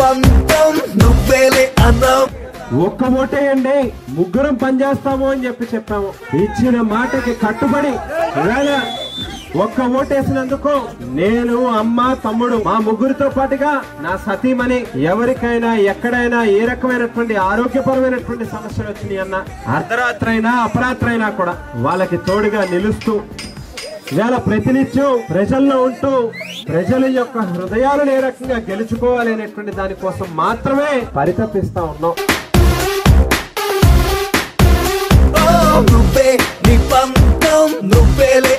పంతం నువ్వేలే అన్నావు. ఒక్క ఓటేయండి, ముగ్గురం పనిచేస్తాము అని చెప్పాము. ఇచ్చిన మాటకి కట్టుబడి ఒక్క ఓటేసినందుకు నేను, అమ్మ, తమ్ముడు మా ముగ్గురితో పాటుగా నా సతీమణి ఎవరికైనా ఎక్కడైనా ఏ రకమైనటువంటి ఆరోగ్యపరమైనటువంటి సమస్యలు వచ్చినాయి అన్న, అర్ధరాత్రి అయినా అపరాత్రి అయినా కూడా వాళ్ళకి తోడుగా నిలుస్తూ ఇవాళ ప్రతినిత్యం ప్రజల్లో ఉంటూ ప్రజల యొక్క హృదయాలను ఏ రకంగా గెలుచుకోవాలి అనేటువంటి దానికోసం మాత్రమే పరితపిస్తా ఉన్నాం. నువ్వే నీ పంతం నువ్వేలే